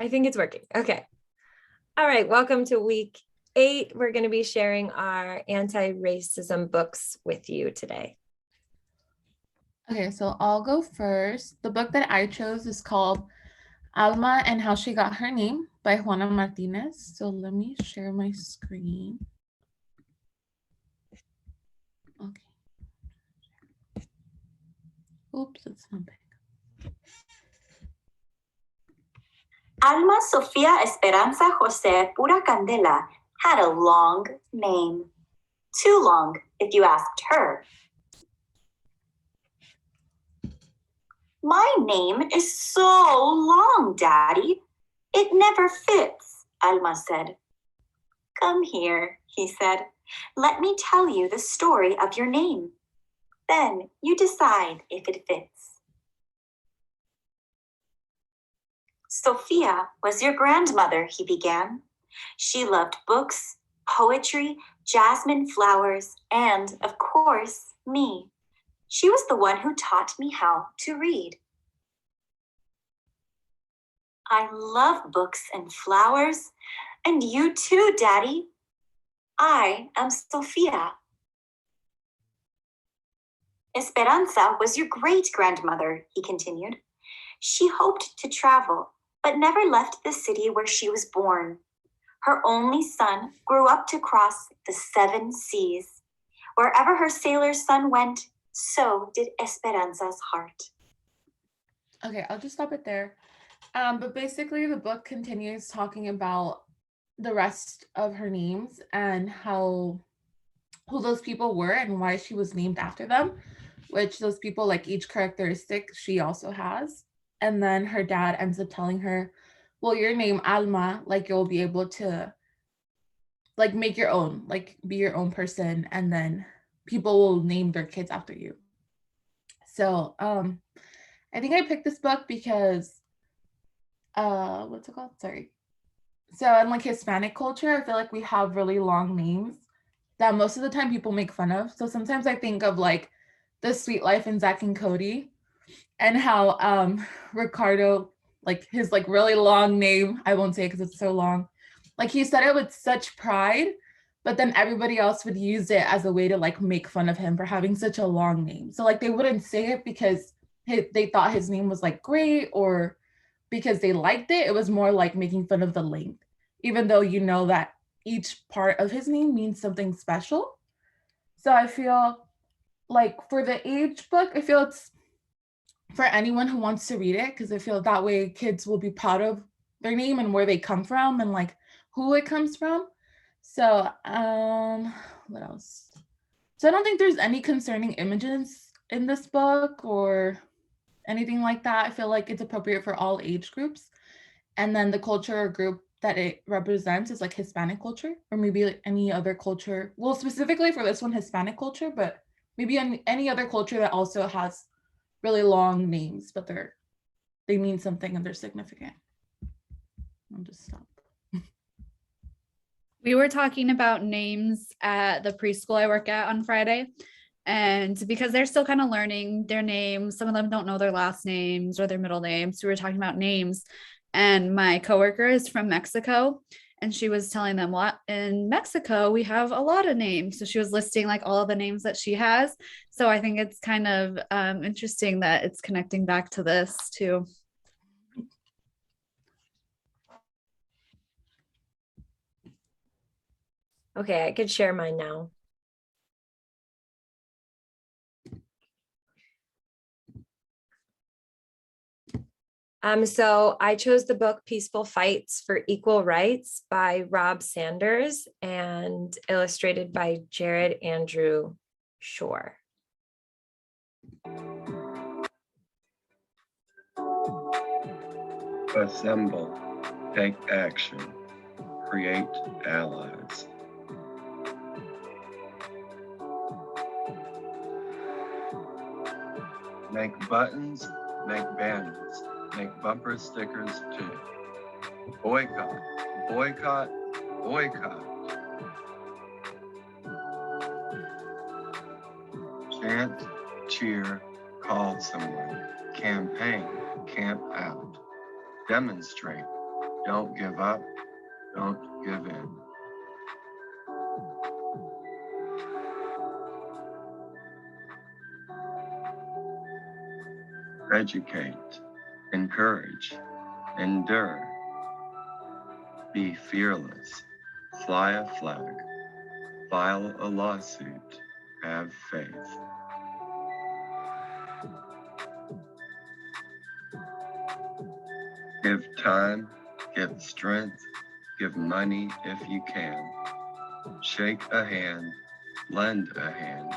I think it's working. Okay. All right. Welcome to week 8. We're going to be sharing our anti-racism books with you today. Okay, so I'll go first. The book that I chose is called Alma and How She Got Her Name by Juana Martinez. So let me share my screen. Okay. Oops, it's not big. Alma Sofia Esperanza Jose Pura Candela had a long name. Too long, if you asked her. My name is so long, Daddy. It never fits, Alma said. Come here, he said. Let me tell you the story of your name. Then you decide if it fits. Sophia was your grandmother, he began. She loved books, poetry, jasmine flowers, and, of course, me. She was the one who taught me how to read. I love books and flowers, and you too, Daddy. I am Sophia. Esperanza was your great-grandmother, he continued. She hoped to travel, but never left the city where she was born. Her only son grew up to cross the 7 seas. Wherever her sailor's son went, so did Esperanza's heart. Okay, I'll just stop it there. But basically, the book continues talking about the rest of her names and who those people were and why she was named after them, which those people, like each characteristic she also has. And then her dad ends up telling her, well, your name Alma, like you'll be able to like make your own, like be your own person, and then people will name their kids after you. So I think I picked this book because what's it called? Sorry. So in like Hispanic culture, I feel like we have really long names that most of the time people make fun of. So sometimes I think of like The Sweet Life in Zack and Cody and how Ricardo, like his like really long name, I won't say it because it's so long. Like he said it with such pride, but then everybody else would use it as a way to like make fun of him for having such a long name. So like they wouldn't say it because they thought his name was like great or because they liked it. It was more like making fun of the length, even though you know that each part of his name means something special. So I feel like for the age book, I feel it's for anyone who wants to read it because I feel that way kids will be proud of their name and where they come from and like who it comes from. So what else? So I don't think there's any concerning images in this book or anything like that. I feel like it's appropriate for all age groups. And then the culture or group that it represents is like Hispanic culture or maybe like any other culture. Well, specifically for this one, Hispanic culture, but maybe any other culture that also has really long names, but they mean something and they're significant. I'll just stop. We were talking about names at the preschool I work at on Friday. And because they're still kind of learning their names, some of them don't know their last names or their middle names. So we were talking about names. And my coworker is from Mexico. And she was telling them what in Mexico, we have a lot of names. So she was listing like all of the names that she has. So I think it's kind of interesting that it's connecting back to this too. Okay, I could share mine now. So I chose the book Peaceful Fights for Equal Rights by Rob Sanders and illustrated by Jared Andrew Shore. Assemble, take action, create allies. Make buttons, make banners, make bumper stickers too. Boycott, boycott, boycott. Chant, cheer, call someone. Campaign, camp out. Demonstrate, Don't give up. Don't give in. Educate, encourage, endure. Be fearless. Fly a flag. File a lawsuit. Have faith. Give time, give strength, give money if you can. Shake a hand, lend a hand.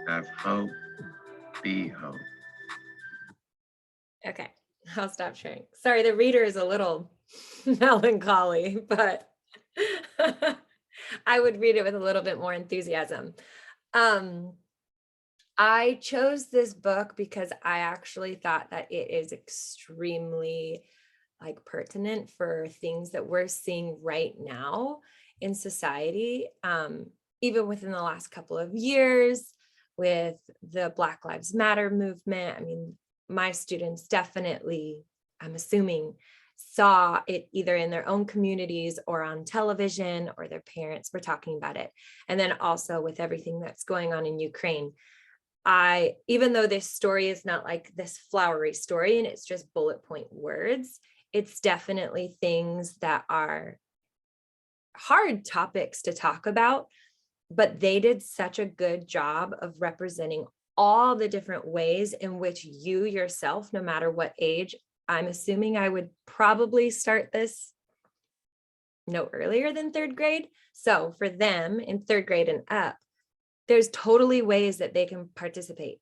Have hope, be hope. Okay, I'll stop sharing. Sorry, the reader is a little melancholy, but I would read it with a little bit more enthusiasm. I chose this book because I actually thought that it is extremely like pertinent for things that we're seeing right now in society, even within the last couple of years with the Black Lives Matter movement. I mean, my students definitely, I'm assuming, saw it either in their own communities or on television, or their parents were talking about it. And then also with everything that's going on in Ukraine. Even though this story is not like this flowery story and it's just bullet point words, it's definitely things that are hard topics to talk about, but they did such a good job of representing all the different ways in which you yourself, no matter what age, I'm assuming I would probably start this no earlier than third grade. So for them in third grade and up, there's totally ways that they can participate.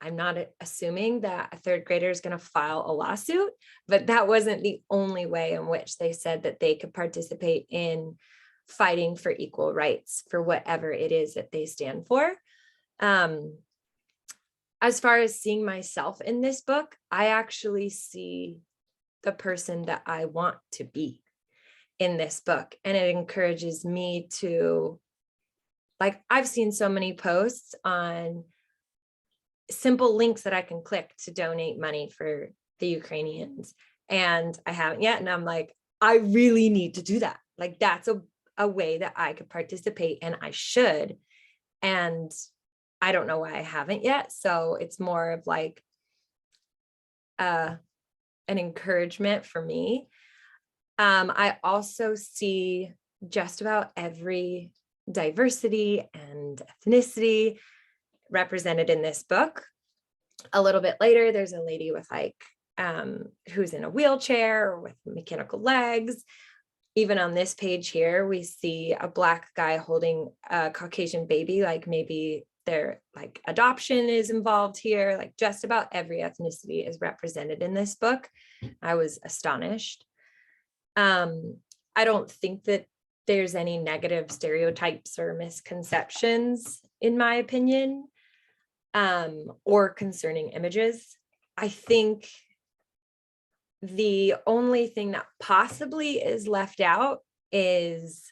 I'm not assuming that a third grader is going to file a lawsuit, but that wasn't the only way in which they said that they could participate in fighting for equal rights for whatever it is that they stand for. As far as seeing myself in this book, I actually see the person that I want to be in this book. And it encourages me to, like, I've seen so many posts on simple links that I can click to donate money for the Ukrainians. And I haven't yet. And I'm like, I really need to do that. Like, that's a way that I could participate, and I should. And I don't know why I haven't yet. So it's more of like an encouragement for me. I also see just about every diversity and ethnicity represented in this book. A little bit later, there's a lady with like who's in a wheelchair or with mechanical legs. Even on this page here, we see a Black guy holding a Caucasian baby, like maybe their like adoption is involved here. Like just about every ethnicity is represented in this book. I was astonished. I don't think that there's any negative stereotypes or misconceptions, in my opinion, or concerning images. I think the only thing that possibly is left out is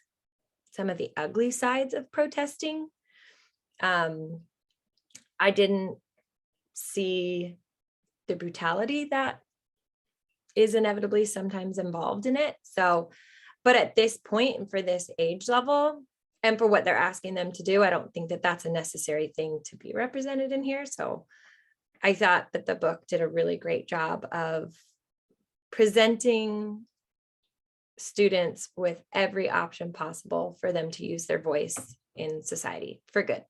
some of the ugly sides of protesting. I didn't see the brutality that is inevitably sometimes involved in it. So, but at this point and for this age level and for what they're asking them to do, I don't think that that's a necessary thing to be represented in here. So I thought that the book did a really great job of presenting students with every option possible for them to use their voice in society for good.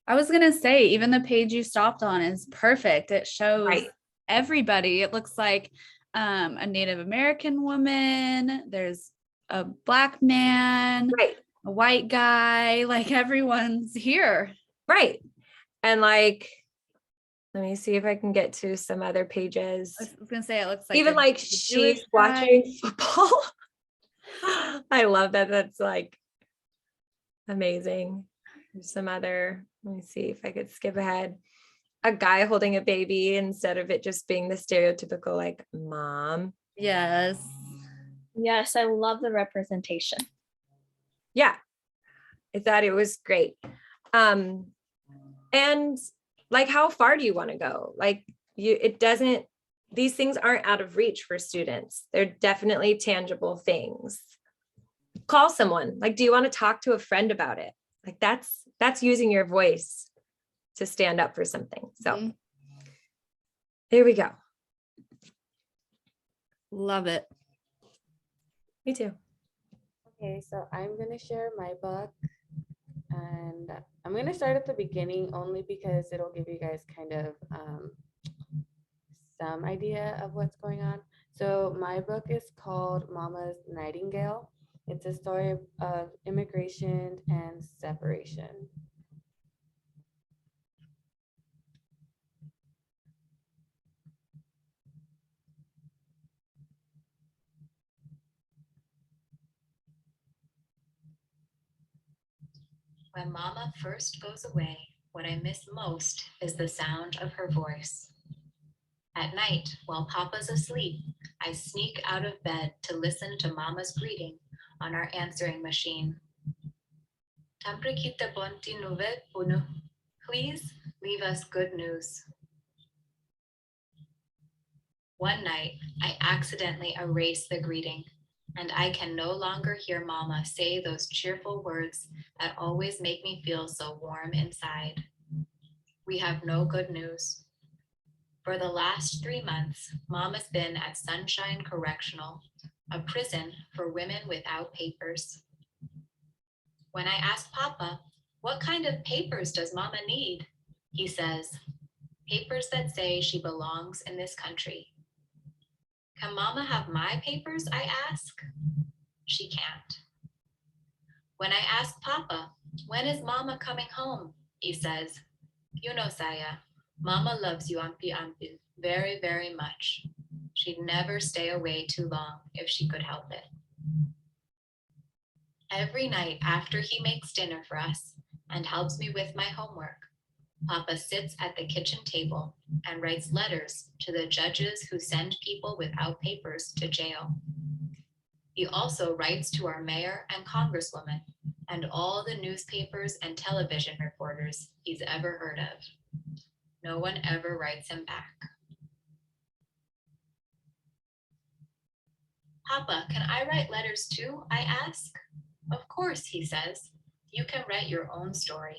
I was going to say, even the page you stopped on is perfect. It shows Right. everybody. It looks like a Native American woman. There's a Black man, Right. a white guy, like everyone's here. Right. And like, let me see if I can get to some other pages. I was going to say, it looks like Even a like Jewish she's guy. watching football. I love that. That's like amazing. There's some other, let me see if I could skip ahead. A guy holding a baby instead of it just being the stereotypical like mom. Yes. Yes, I love the representation. Yeah, I thought it was great. And like, how far do you want to go? Like it doesn't, these things aren't out of reach for students. They're definitely tangible things. Call someone. Like, do you want to talk to a friend about it? Like that's using your voice to stand up for something. So Mhm. there we go. Love it. Me too. Okay, so I'm gonna share my book, and I'm gonna start at the beginning only because it'll give you guys kind of some idea of what's going on. So my book is called Mama's Nightingale. It's a story of immigration and separation. When Mama first goes away, what I miss most is the sound of her voice. At night, while Papa's asleep, I sneak out of bed to listen to Mama's greeting on our answering machine. Tampre kita bonti nuve puno. Please leave us good news. One night, I accidentally erased the greeting, and I can no longer hear Mama say those cheerful words that always make me feel so warm inside. We have no good news. For the last 3 months, Mama's been at Sunshine Correctional, a prison for women without papers. When I ask Papa, what kind of papers does Mama need? He says, papers that say she belongs in this country. Can Mama have my papers, I ask? She can't. When I ask Papa, when is Mama coming home? He says, you know, Saya, Mama loves you, Ampi Ampi, very, very much. She'd never stay away too long if she could help it. Every night after he makes dinner for us and helps me with my homework, Papa sits at the kitchen table and writes letters to the judges who send people without papers to jail. He also writes to our mayor and congresswoman and all the newspapers and television reporters he's ever heard of. No one ever writes him back. Papa, can I write letters too? I ask. Of course, he says. You can write your own story.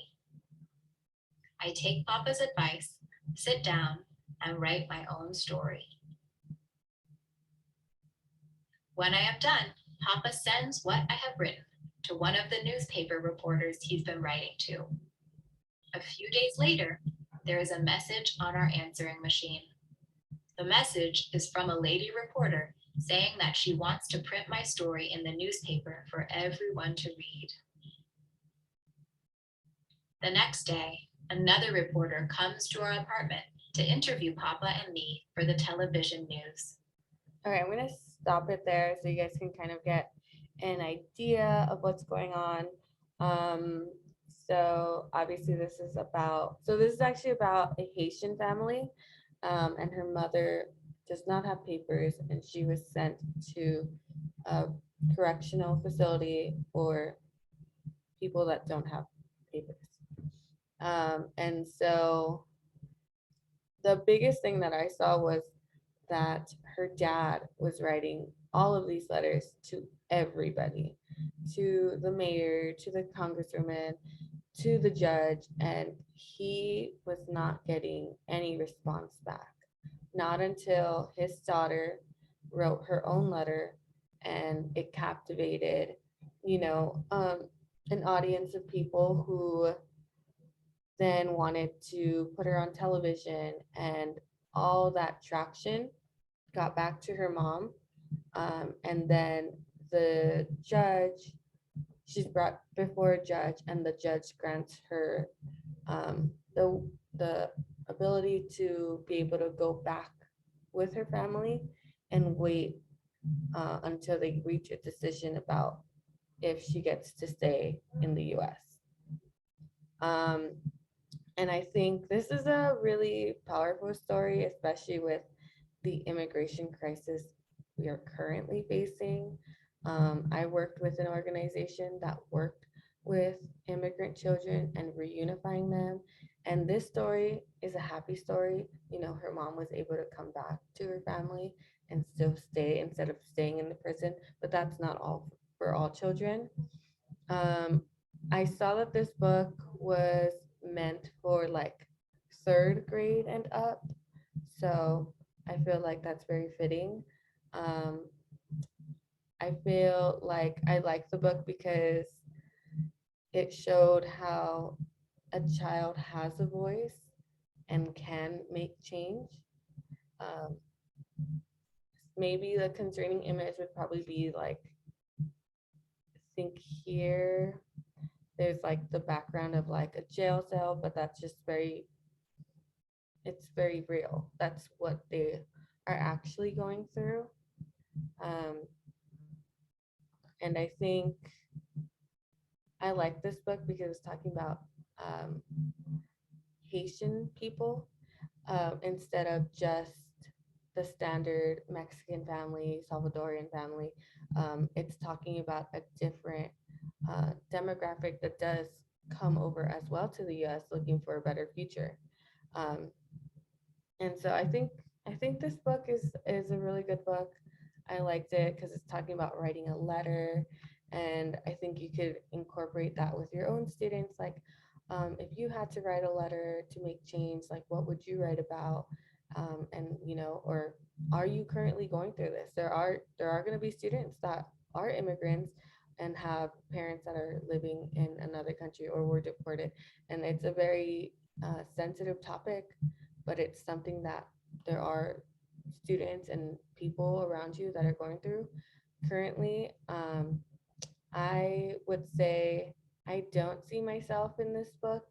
I take Papa's advice, sit down, and write my own story. When I am done, Papa sends what I have written to one of the newspaper reporters he's been writing to. A few days later, there is a message on our answering machine. The message is from a lady reporter saying that she wants to print my story in the newspaper for everyone to read. The next day, another reporter comes to our apartment to interview Papa and me for the television news. All right, I'm gonna stop it there so you guys can kind of get an idea of what's going on. So obviously this is actually about a Haitian family, and her mother does not have papers, and she was sent to a correctional facility for people that don't have papers. And so the biggest thing that I saw was that her dad was writing all of these letters to everybody, to the mayor, to the congresswoman, to the judge, and he was not getting any response back. Not until his daughter wrote her own letter, and it captivated, an audience of people who then wanted to put her on television, and all that traction got back to her mom. And then the judge, she's brought before a judge, and the judge grants her the ability to be able to go back with her family and wait until they reach a decision about if she gets to stay in the US. And I think this is a really powerful story, especially with the immigration crisis we are currently facing. I worked with an organization that worked with immigrant children and reunifying them. And this story is a happy story. You know, her mom was able to come back to her family and still stay instead of staying in the prison, but that's not all for all children. I saw that this book was meant for like third grade and up. So I feel like that's very fitting. Um, I feel like I like the book because it showed how a child has a voice and can make change. Um, Maybe the concerning image would probably be like, think here, there's like the background of like a jail cell, but that's just very, it's very real. That's what they are actually going through. And I think I like this book because it's talking about Haitian people instead of just the standard Mexican family, Salvadorian family. It's talking about a different demographic that does come over as well to the US looking for a better future. And so I think this book is a really good book. I liked it because it's talking about writing a letter, and I think you could incorporate that with your own students. Like, if you had to write a letter to make change, like what would you write about? And you know, or are you currently going through this? There are going to be students that are immigrants and have parents that are living in another country or were deported, and it's a very sensitive topic, but it's something that there are students and people around you that are going through currently. I would say I don't see myself in this book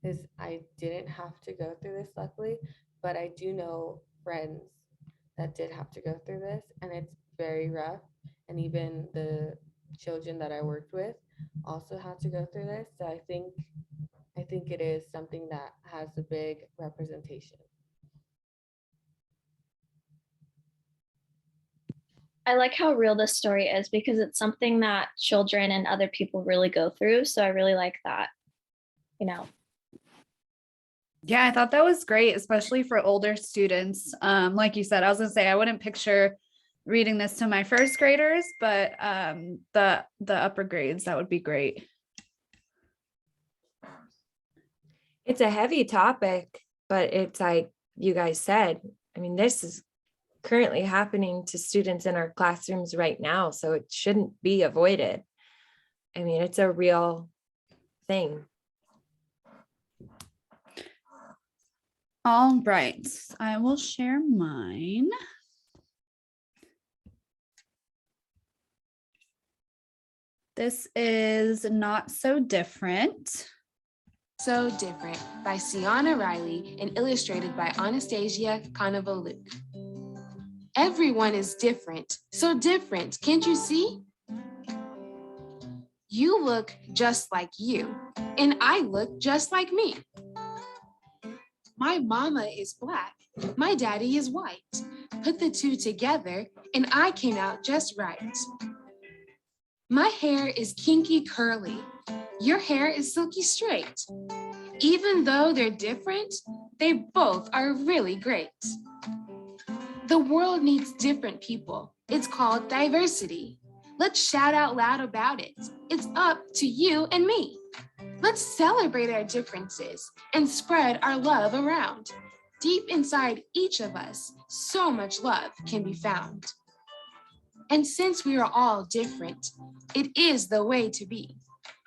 because I didn't have to go through this, luckily, but I do know friends that did have to go through this, and it's very rough. And even the children that I worked with also had to go through this. So I think it is something that has a big representation. I like how real this story is because it's something that children and other people really go through. So I really like that, you know. Yeah, I thought that was great, especially for older students. Like you said, I was gonna say I wouldn't picture reading this to my first graders, but the upper grades, that would be great. It's a heavy topic, but it's like you guys said, I mean, this is currently happening to students in our classrooms right now, so it shouldn't be avoided. I mean, it's a real thing. All right, I will share mine. This is Not So Different. So Different by Sienna Riley and illustrated by Anastasia Konovaluk. Everyone is different, so different, can't you see? You look just like you, and I look just like me. My mama is Black, my daddy is white. Put the two together, and I came out just right. My hair is kinky curly, your hair is silky straight. Even though they're different, they both are really great. The world needs different people. It's called diversity. Let's shout out loud about it. It's up to you and me. Let's celebrate our differences and spread our love around. Deep inside each of us, so much love can be found. And since we are all different, it is the way to be.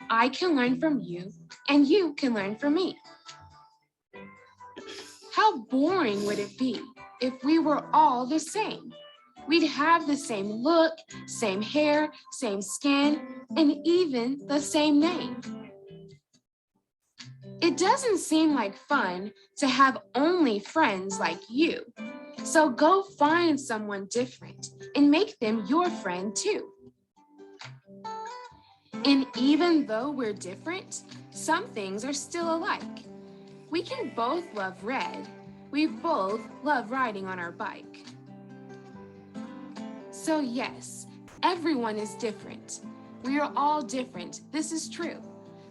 I can learn from you, and you can learn from me. How boring would it be if we were all the same? We'd have the same look, same hair, same skin, and even the same name. It doesn't seem like fun to have only friends like you. So go find someone different and make them your friend too. And even though we're different, some things are still alike. We can both love red. We both love riding on our bike. So yes, everyone is different. We are all different, this is true.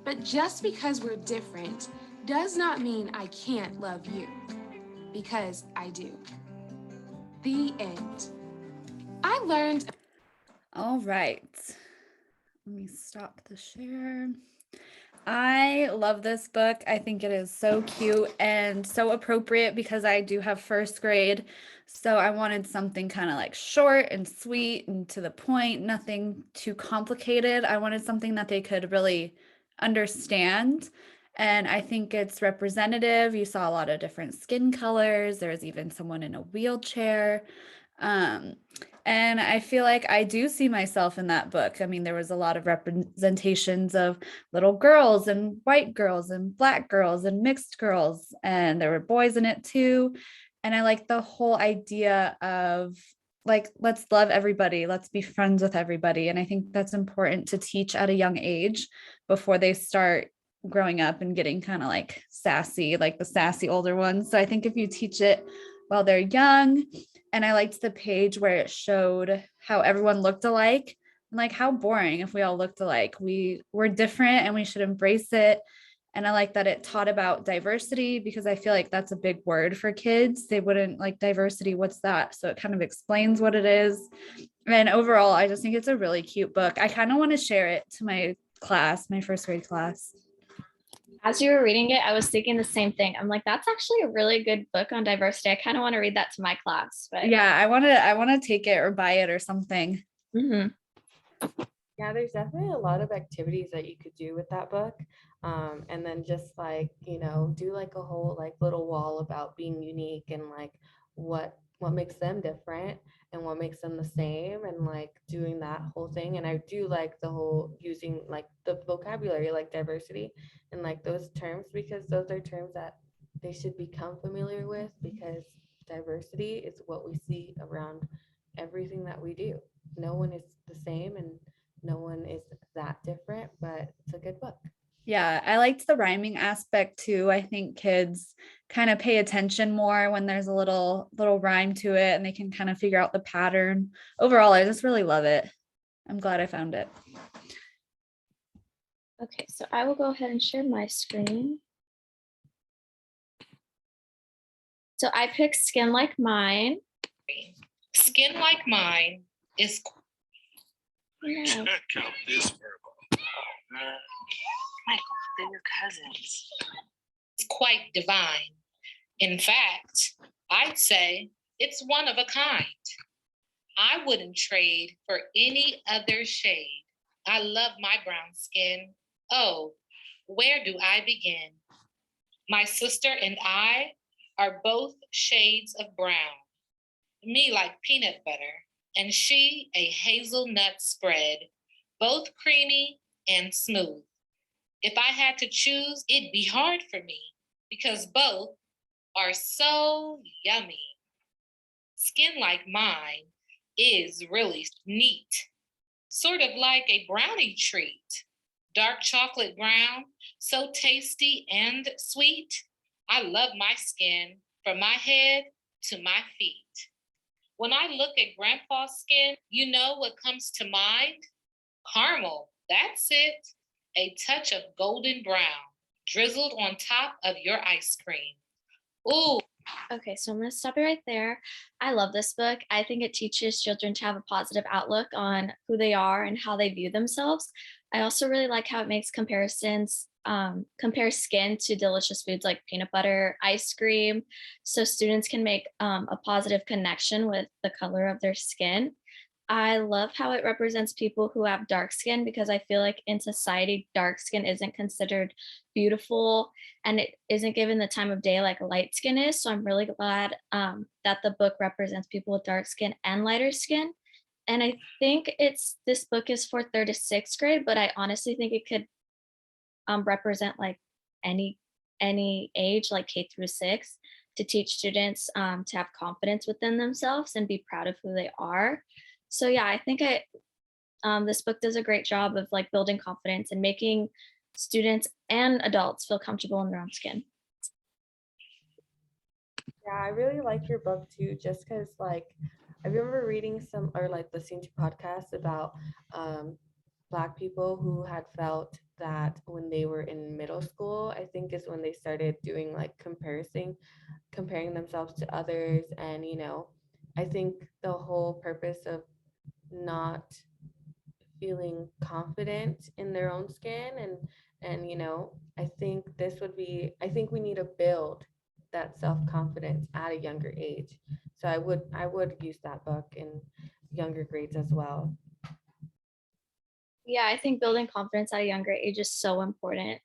But just because we're different does not mean I can't love you, because I do. The end. I learned. All right. Let me stop the share. I love this book. I think it is so cute and so appropriate because I do have first grade. So I wanted something kind of like short and sweet and to the point, nothing too complicated. I wanted something that they could really understand. And I think it's representative. You saw a lot of different skin colors. There was even someone in a wheelchair. Um, and I feel like I do see myself in that book. I mean, there was a lot of representations of little girls and white girls and black girls and mixed girls, and there were boys in it too. And I like the whole idea of like, let's love everybody, let's be friends with everybody. And I think that's important to teach at a young age before they start growing up and getting kind of like sassy, like the sassy older ones. So I think if you teach it while they're young, and I liked the page where it showed how everyone looked alike. And like, how boring if we all looked alike. We're different and we should embrace it. And I like that it taught about diversity because I feel like that's a big word for kids. They wouldn't like diversity. What's that? So it kind of explains what it is. And overall, I just think it's a really cute book. I kind of want to share it to my class, my first grade class. As you were reading it, I was thinking the same thing. I'm like, that's actually a really good book on diversity. I kind of want to read that to my class. But Yeah, I want to take it or buy it or something. Mhm. Yeah, there's definitely a lot of activities that you could do with that book. And then just like, do like a whole like little wall about being unique and like what makes them different and what makes them the same and like doing that whole thing. And I do like the whole using like the vocabulary, like diversity and like those terms, because those are terms that they should become familiar with, because diversity is what we see around everything that we do. No one is the same and no one is that different, but it's a good book. Yeah, I liked the rhyming aspect too. I think kids kind of pay attention more when there's a little rhyme to it and they can kind of figure out the pattern. Overall, I just really love it. I'm glad I found it. Okay, so I will go ahead and share my screen. So I picked Skin Like Mine. Skin Like Mine is Yeah. Check out this verbal. they're your cousins. It's quite divine. In fact, I'd say it's one of a kind. I wouldn't trade for any other shade. I love my brown skin. Oh, where do I begin? My sister and I are both shades of brown. Me like peanut butter, and she a hazelnut spread, both creamy and smooth. If I had to choose, it'd be hard for me because both are so yummy. Skin Like Mine is really neat, sort of like a brownie treat. Dark chocolate brown, so tasty and sweet. I love my skin from my head to my feet. When I look at Grandpa's skin, you know what comes to mind? Caramel, that's it. A touch of golden brown drizzled on top of your ice cream. Ooh. Okay, so I'm going to stop it right there. I love this book. I think it teaches children to have a positive outlook on who they are and how they view themselves. I also really like how it makes comparisons, compare skin to delicious foods like peanut butter, ice cream, so students can make a positive connection with the color of their skin. I love how it represents people who have dark skin, because I feel like in society, dark skin isn't considered beautiful and it isn't given the time of day like light skin is. So I'm really glad that the book represents people with dark skin and lighter skin. And I think this book is for 3rd to 6th grade, but I honestly think it could represent like any age, like K through 6, to teach students to have confidence within themselves and be proud of who they are. So yeah, I think this book does a great job of like building confidence and making students and adults feel comfortable in their own skin. Yeah, I really like your book too, just because like I remember reading some or like listening to podcasts about Black people who had felt that when they were in middle school, I think is when they started doing like comparing themselves to others. And, I think the whole purpose of not feeling confident in their own skin and I think we need to build that self-confidence at a younger age. So I would use that book in younger grades as well. Yeah, I think building confidence at a younger age is so important.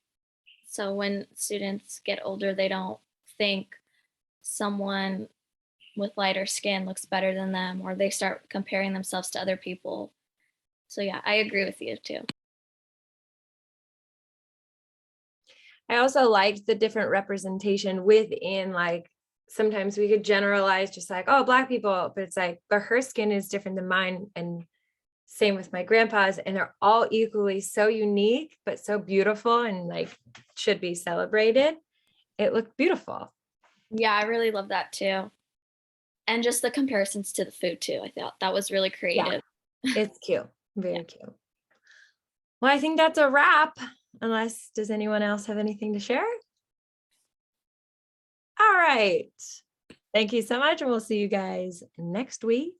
So when students get older, they don't think someone with lighter skin looks better than them, or they start comparing themselves to other people. So yeah, I agree with you too. I also liked the different representation within, like, sometimes we could generalize just like, oh, Black people, but it's like, but her skin is different than mine. And same with my grandpa's, and they're all equally so unique, but so beautiful and like should be celebrated. It looked beautiful. Yeah, I really love that too. And just the comparisons to the food too. I thought that was really creative. It's cute. Very cute. Well, I think that's a wrap. Unless, does anyone else have anything to share? All right. Thank you so much. And we'll see you guys next week.